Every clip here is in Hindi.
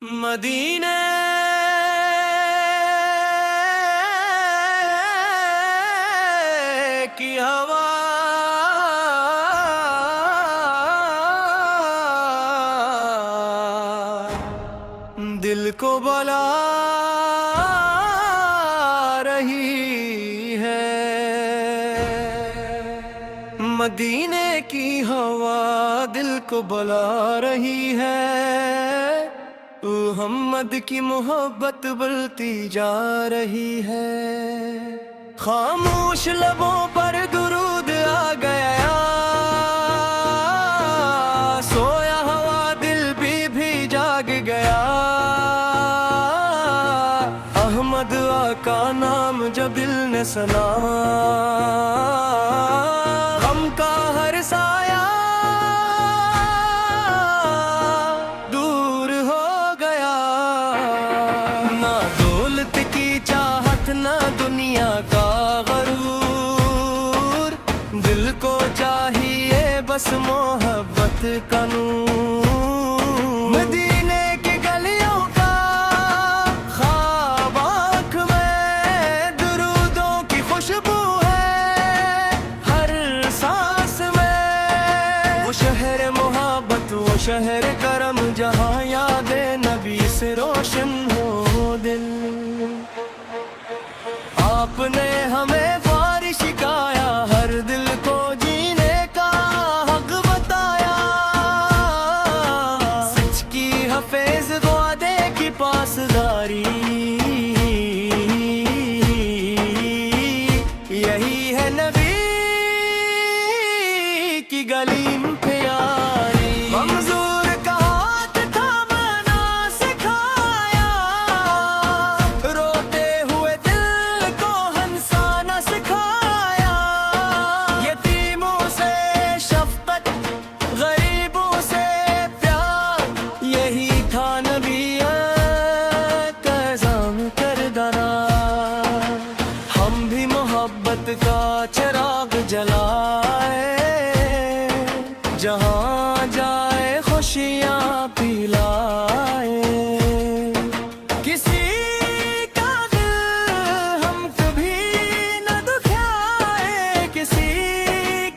मदीने की हवा दिल को बला रही है। मदीने की हवा दिल को बला रही है। मोहम्मद की मोहब्बत बढ़ती जा रही है। खामोश लबों पर दुरूद आ गया, सोया हुआ दिल भी जाग गया। अहमद आका नाम जब दिल ने सुना, गम का हर साया दूर हो गया। ना दौलत की चाहत ना दुनिया का गरूर, दिल को चाहिए बस मोहब्बत का नूर। मदीने की गलियों का ख्वाब आँख में, दुरूदों की खुशबू है हर सांस में। वो शहर मोहब्बत वो शहर करम, जहाँ यादें नबी से रोशन हो दिल। आपने हमें बारिश सिखाया, हर दिल को जीने का हक बताया। सच की हफेज वादे की पासदारी, यही है नबी की गली में प्यारी। मंजूर का हाथ थामना सिखाया, रोते हुए दिल को हंसाना सिखाया। यतीमों से शफकत, गरीबों से प्यार, यही था नबी का इल्ज़ाम करदारा। हम भी मोहब्बत का चिराग जलाए, जहाँ जाए खुशियाँ पिलाए। किसी का दिल हम कभी न दुखाए, किसी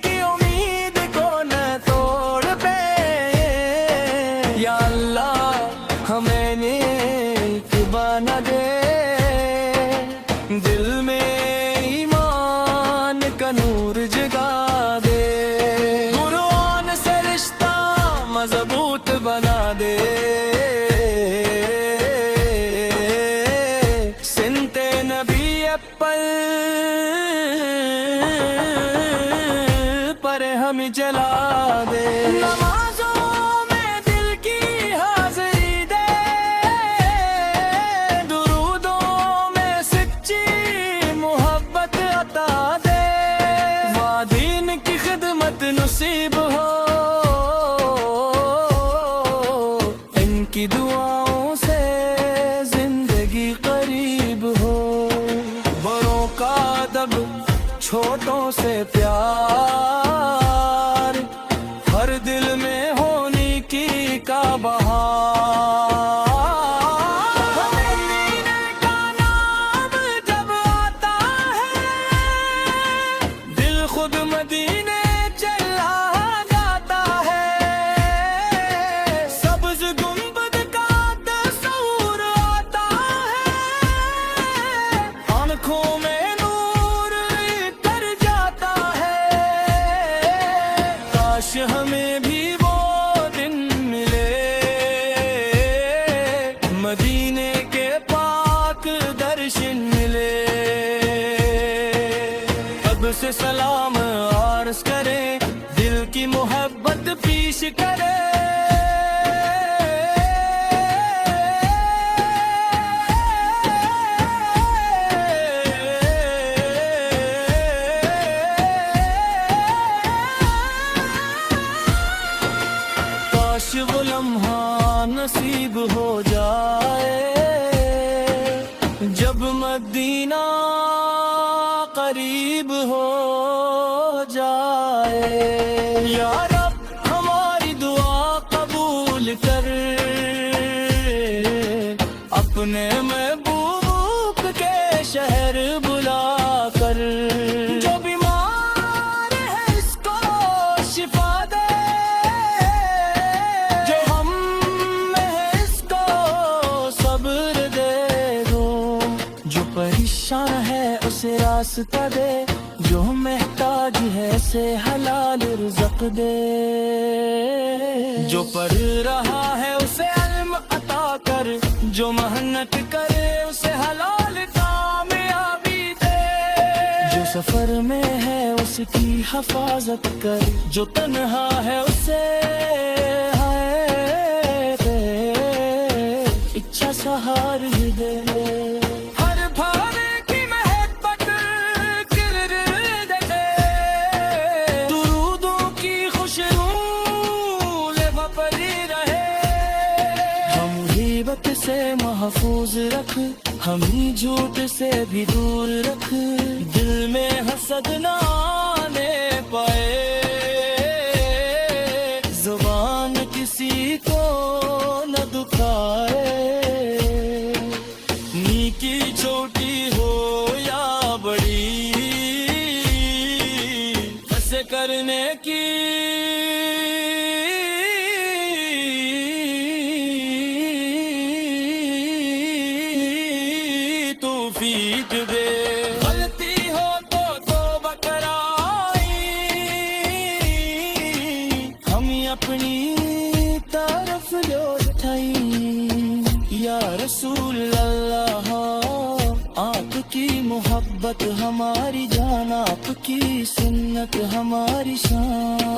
की उम्मीद को न तोड़ पे। या अल्लाह हमें नेक बना दे, दिल में ईमान का नूर जगा दे। कुरान से रिश्ता मजबूत बना दे, सिनते नबी पल पर हम जला दे। नमाजों में दिल की हाजिरी दे, दुरूदों में सच्ची मोहब्बत अता दे। वादीन की खिदमत नसीब हो, इनकी दुआओं से जिंदगी करीब हो। बड़ों का अदब छोटों से प्यार, हर दिल में होने की का बहार। मदीने का नाम जब आता है, दिल खुद मदीने चला जाता है। सब्ज गुंबद का तस्वीर आता है, आंखों में नूर कर जाता है। काश हमें भी वो दिन मिले, मदीने के पाक दर्शन मिले। अब से सलाम अर्ज करे, दिल की मोहब्बत पेश करे। काश वो लम्हा नसीब हो जाए, जब मदीना करीब हो जाए। या रब हमारी दुआ कबूल कर, अपने महबूब के शहर बुला कर। जो बीमार है इसको शिफा दे, जो हम में है इसको सब्र दे दो। जो परेशान है उसे रास्ता दे, जो महताज है से हलाल रिज़्क़ दे। जो पढ़ रहा है उसे इल्म अता कर, जो मेहनत करे उसे हलाल कामयाबी दे। जो सफर में है उसकी हिफाजत कर, जो तन्हा है उसे हाय इच्छा सहार दे। हर भारे की महब्बत गिर दे, दुरूदों की खुशबू लेवा परी रहे। हम गीबत से महफूज रख, हम ही झूठ से भी दूर रख। दिल में हसद ना आने पाए, जुबान किसी को न दुखाए। नीकी छोटी हो या बड़ी, ऐसे करने की तौफीक दे। गलती हो तो तौबा कराई, हम अपनी तरफ लौटाई। या रसूल अल्लाह, आपकी मोहब्बत हमारी जान, आपकी सुन्नत हमारी शान।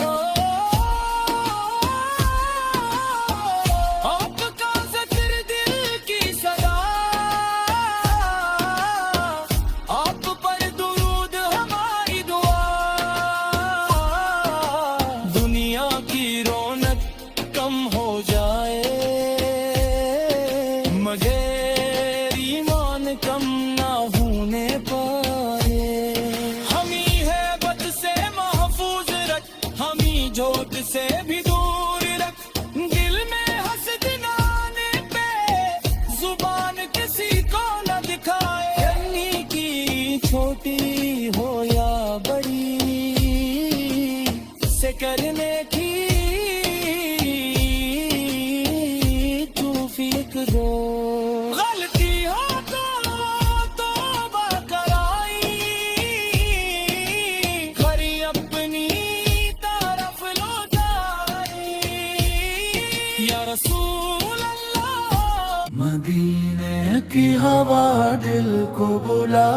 मगर ईमान कम ना होने पाए। हमी है बद से महफूज रख, हमी झोट से भी दूर रख। दिल में हसद ना आने पे, जुबान किसी को न दिखाए। करनी की छोटी हो या बड़ी, से करने की तौफीक दो। गलती हो तो तौबा कराई, खरी अपनी तरफ लौटाई। या रसूल अल्लाह, मदीने की हवा दिल को बुला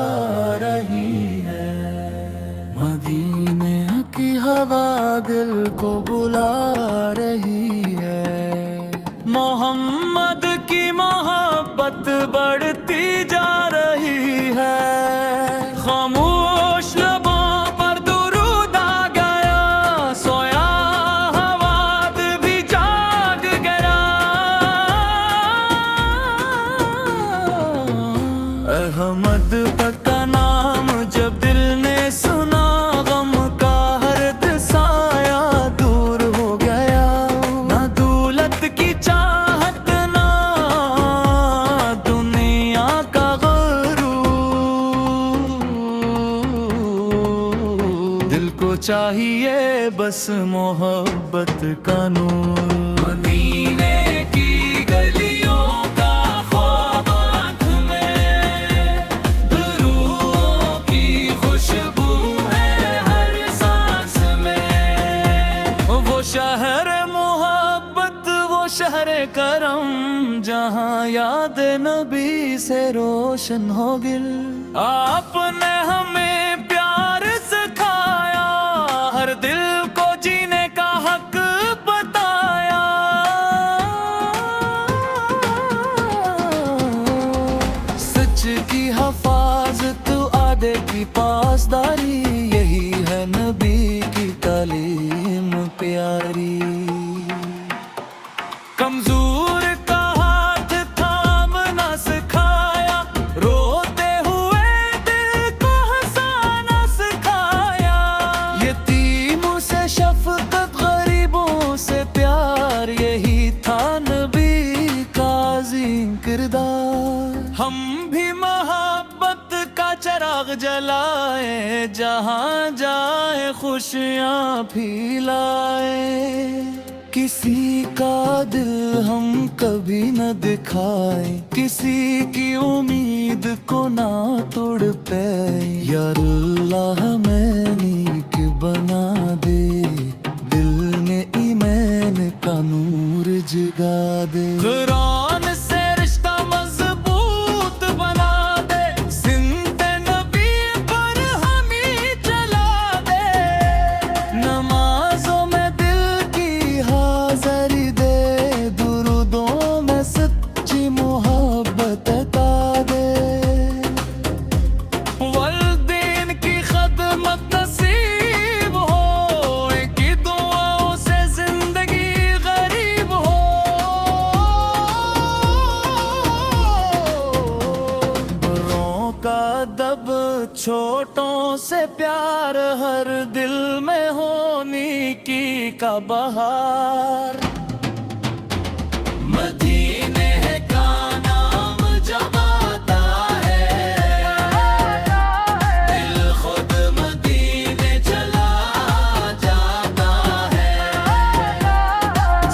रही है। मदीने की हवा दिल को बुला रही है। मोहम्मद की मोहब्बत बढ़ती जा रही है। खामोश लबों पर दुरूद आ गया, सोया हवाद भी जाग गया। अहमद का नाम जब दिल ने सुना, गम का हर्द साया दूर हो गया। ना दौलत की चाहत, ना दुनिया का गरूर। दिल को चाहिए बस मोहब्बत का नूर। मदीने की गलियों का ख्वाब आँख में, दुरूदों की खुशबू है हर सांस में। वो शहर मोहब्बत, वो शहर करम, जहाँ याद नबी से रोशन हो दिल। आपने हमें प्यार सिखाया, हर दिल को जीने का हक बताया। सच की हिफाजत, आदे की पासदारी, यही है नबी की तालीम प्यारी। कमजोर का हाथ थामना सिखाया, रोते हुए दिल को हंसाना सिखाया। यतीमों से शफकत, गरीबों से प्यार, यही था नबी का अज़ीम किरदार। हम भी मोहब्बत का चिराग जलाए, जहाँ जाए खुशियाँ फैलाए। किसी का दिल हम कभी न दिखाए, किसी की उम्मीद को ना तोड़ पाए। या अल्लाह हमें नेक बना दे, दिल में ईमान का नूर जगा दे। कुरान से रिश्ता मजबूत बना दे, जिंदे नबी पर हम ही चला दे। नमाजों में दिल की हाज़री दे, दुरूदों में सच्ची मोहब्बत अता दे। वालिदैन की खदमत नसीब हो, इनकी दुआओं से जिंदगी गरीब हो। बड़ों का दब, छोटों से प्यार, हर दिल में होने की का बहार। मदीने का नाम जब आता है, दिल खुद मदीने चला जाता है।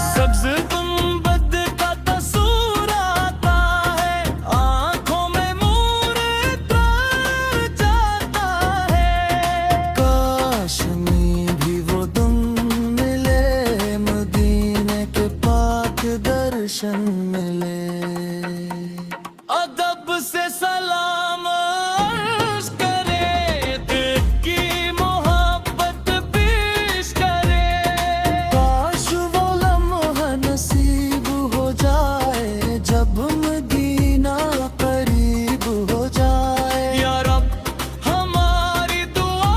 सब्ज गुंबद का तस्वीर आता है, आंखों में नूर उतर जाता है। काश में भी वो दिन मिले, मदीने के पाक दर्शन मिले। अदब से सलाम अर्ज करे, दिल की मोहब्बत पेश करे। काश वो लम्हा नसीब हो जाए, जब मदीना करीब हो जाए। या रब हमारी दुआ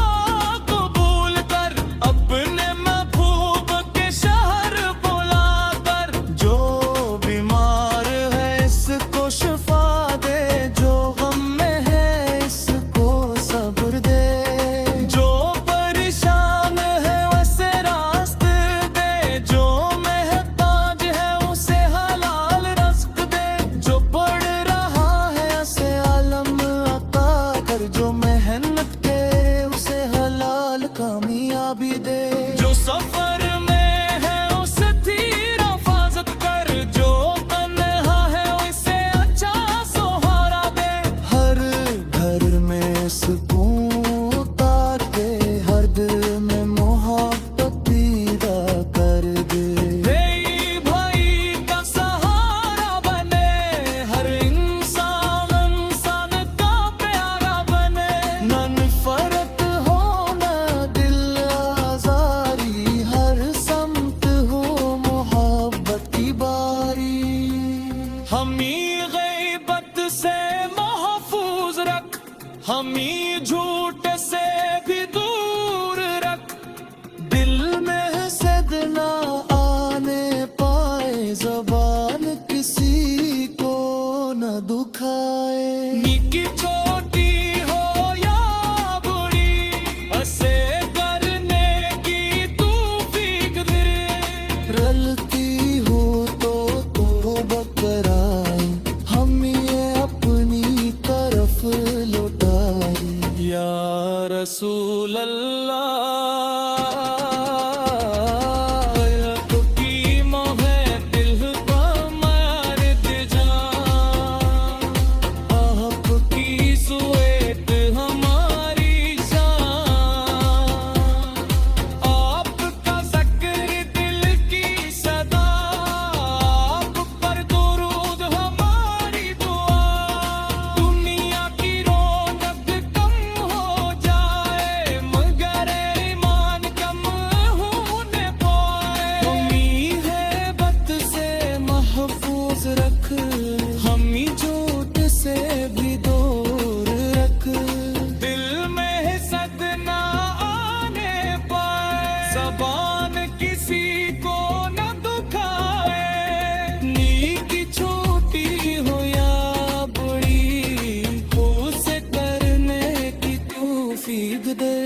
कबूल कर, अपने महबूब के शहर बुला कर। जो बीमार है इसको शिफा दे, जो गम में है इसको सब्र दे। जो परेशान है उसे रास्ते दे, जो महताज है उसे हलाल रज़्क दे। जो पढ़ रहा है उसे आलम अता कर, जो मेहनत के उसे हलाल कामयाबी दे। जो सफर में है उसे धीर हिफाजत कर, जो तन्हा है उसे अच्छा सहारा दे। हर घर में सुकून उतार के, हर दिल में मोहब्बत पैदा कर दे। भाई भाई का सहारा बने, हर इंसान इंसान का प्यारा बने। ना नफरत हो ना दिल आज़ारी, हर समत हो मोहब्बत की बारी। हमी गैबत से महफूज रख, हमी झूठ से भी दूर रख। दिल में हसद ना आने पाए, ज़बान किसी को न दुखाए। निकी छोटी हो या बुरी, हंसे करने की तौफीक दे। रलती हो तो तौबा कराए, हम ये अपनी तरफ लौटाए। या रसूल अल्लाह, आपकी मोहे दिल पर मर्द जान, आपकी सुएत हमारी शान। आपका ज़िक्र दिल की सदा, आप पर दुरूद हमारी दुआ। दुनिया की रौनक कम हो जाए, मगर ईमान कम होने पाए। उम्मीद है बद से महफूज रख, हमी झूठ से भी दूर रख। दिल में हसद ना आने पाए, ज़बान किसी को न दुखाए। नीकी छोटी हो या बड़ी, उसे करने की तौफीक दे।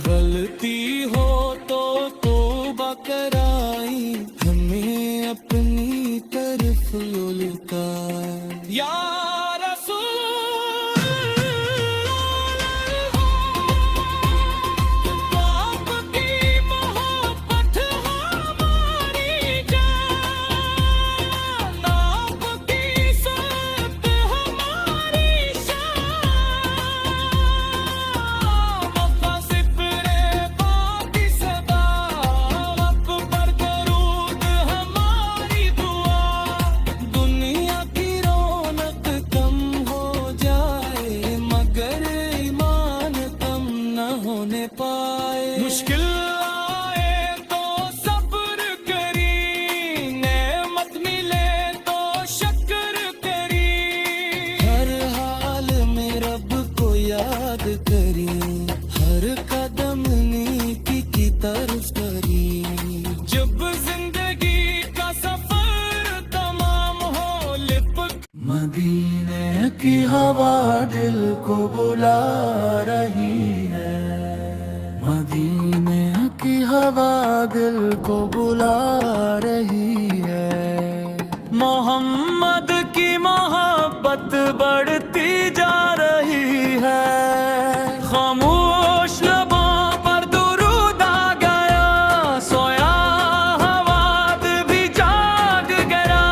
गलती हो तो तौबा कराई, हमें अपनी तरफ लुकाए। या रसूल, आपकी मोहब्बत हमारी जान, आपकी साथ हमारी शान, वफ़ा सिफ़रे बाकी सदा, आप पर दरूद हमारी दुआ। दुनिया की रौनक कम हो जाए मगर ईमान कम न होने पाए। मुश्किल आए तो सब्र करी, नेमत मिले तो शक्र करी, हर हाल में रब को याद करी, हर कदम नेकी की तरफ करी। जब जिंदगी का सफर तमाम हो लिपट, मदीने की हवा दिल को बुला रही है, मदीने की हवा दिल को बुला रही है। मोहम्मद की मोहब्बत बढ़ती जा रही है, खामोश लबों पर दुरूद आ गया, सोया हवाद भी जाग गया।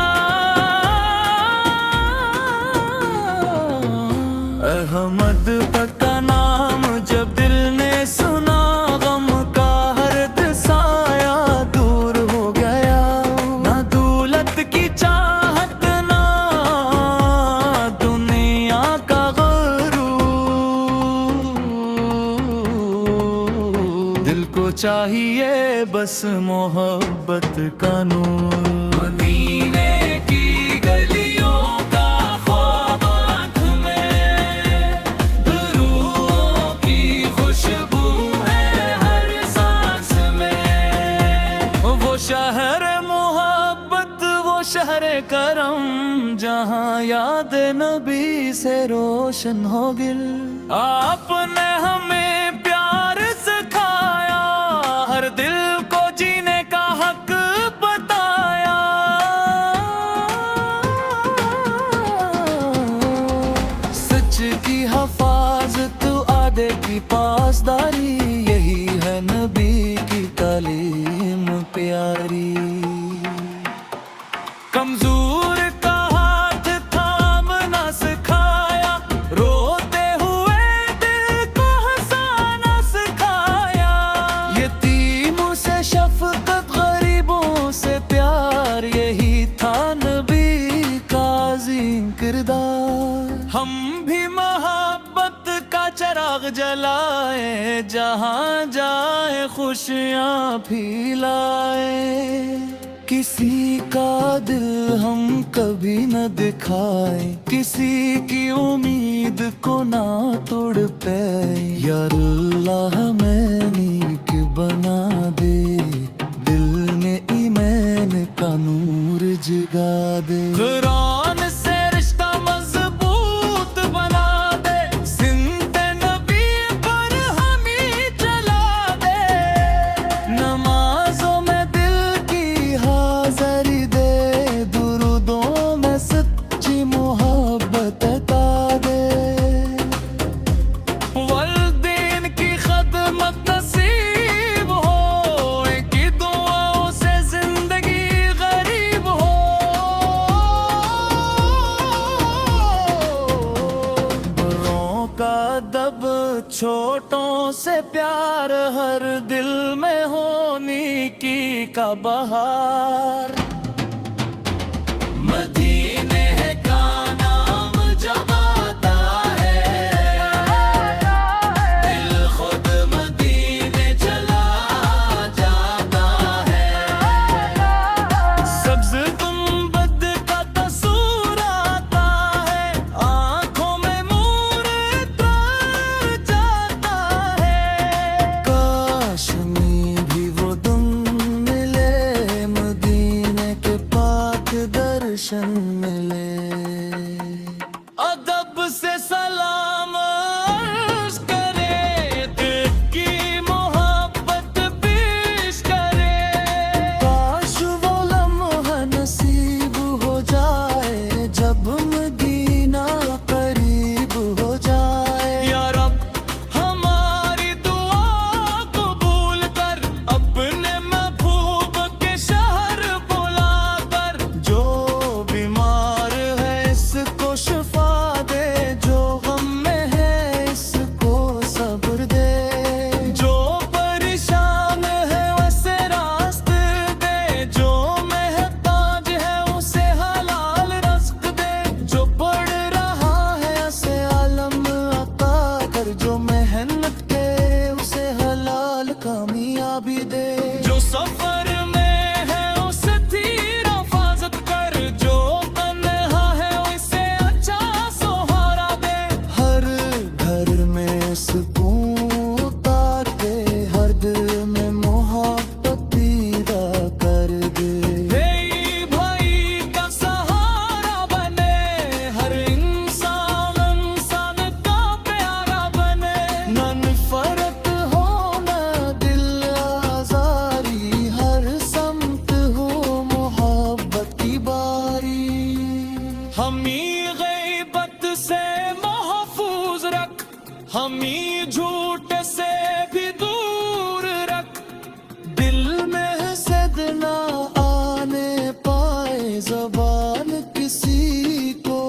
अहमद का नाम जब दिल ने सुना, गम का हर साया दूर हो गया। ना दौलत की चाहत ना दुनिया का गरूर, दिल को चाहिए बस मोहब्बत का नूर। मदीने की गलियों का ख्वाब आँख में, दुरूओं की खुशबू है हर सांस में। वो शहर मोहब्बत, वो शहर करम, जहाँ याद नबी से रोशन हो गिल। आपने हमें प्यार सिखाया, हर दिल को जीने का हक बताया। सच की हफाजत, आदे की पासदारी, यही है नबी की तालीम प्यारी। कमजोर का हाथ थामना सिखाया, रोते हुए दिल को हंसाना सिखाया। यतीमों से शफकत, गरीबों से प्यार, यही था नबी का अज़ीम किरदार। हम भी मोहब्बत का चिराग जलाए, जहाँ जाए खुशियाँ फैलाए। किसी का दिल हम कभी न दिखाए, किसी की उम्मीद को ना तोड़ पाए। या अल्लाह हमें नेक बना दे, दिल में ईमान का नूर जगा दे। कुरान से रिश्ता मजबूत बना दे, जिंदे नबी पर हमी चला दे। नमाजों में दिल की हाज़री दे, दुरूदों में सच्ची मोहब्बत अता दे। वल्दैन की खदमत नसीब हो, इनकी दुआओं से जिंदगी गरीब हो। बड़ों का दब, छोटों से प्यार, हर दिल में होने की का बहार। मदीने का नाम जब आता है, दिल खुद मदीने चला जाता है। सब्ज गुंबद का तस्वीर आता है, आँखों में नूर उतर जाता है। काश में भी वो दिन मिले, मदीने हमी गैबत से महफूज रख, हमी झूठ से भी दूर रख। दिल में हसद ना आने पाए, ज़बान किसी को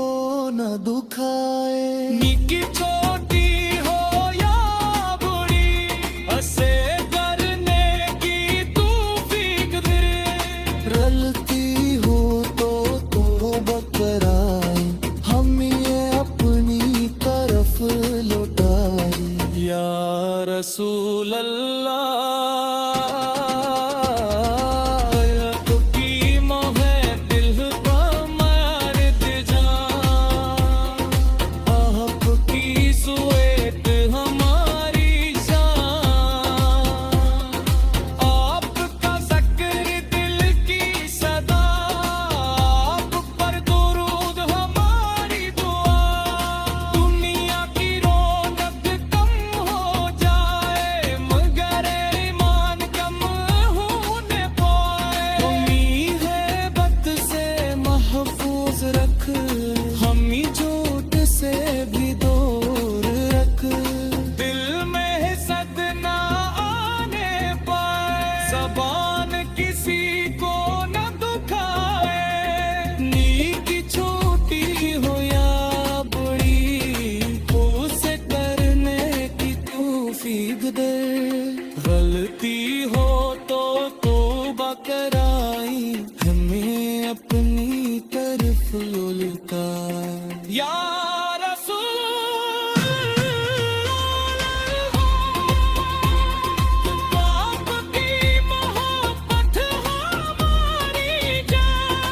न दुखाए। निकी छोटी हो या बुरी, हंसे करने की तौफीक दे। रलती हो तो बकराए, हम ये अपनी तरफ लौटाए। या रसूल अल्लाह, हमी झूठ से भी दूर रख। दिल में हसद ना आने पाए, ज़बान किसी को न दुखाए। नीकी छोटी हो या बड़ी, उसे करने की तौफीक दे। गलती हो तो तौबा कराई, हमें अपनी तरफ लुटा। या रसूल आपकी मोहब्बत हमारी जान,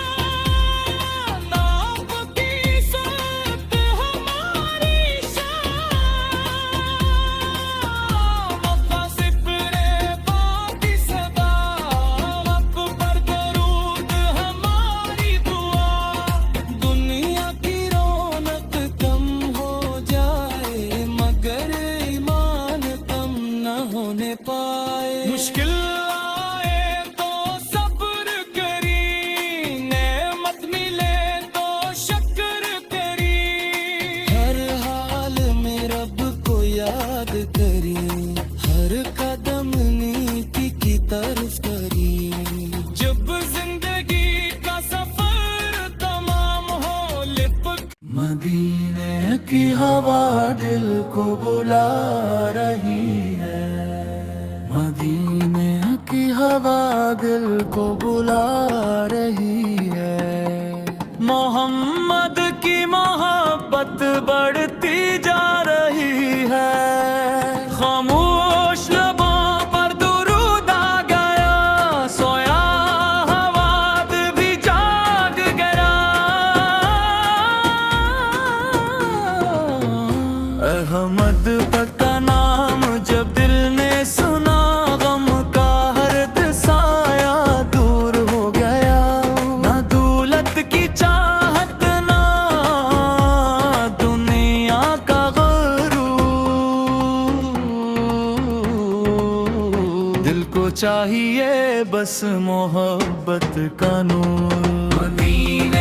आपकी साथ हमारी शान। वफ़ा सिफ़रे बाकी सदा, आप पर दरूद हमारी दुआ। दुनिया की रौनक कम हो जाए, मगर ईमान कम न होने पाए। मुश्किल आए तो सब्र करी, नेमत मिले तो शक्र करी। हर हाल में रब को याद करी, हर कदम नीति की तरफ करी। जब जिंदगी का सफर तमाम हो लिपट, मदीने की हवा दिल को बुला रही है। मदीने की हवा दिल को बुला रही है। मोहम्मद की मोहब्बत बढ़ती जा रही है। खामोश लबों पर दुरूद आ गया, सोया हवाद भी जाग गया। अहमद का नाम जब दिल ने सुना, गम का हर साया दूर हो गया। ना दौलत की चाहत, ना दुनिया का गरूर। दिल को चाहिए बस मोहब्बत का नूर। मदीने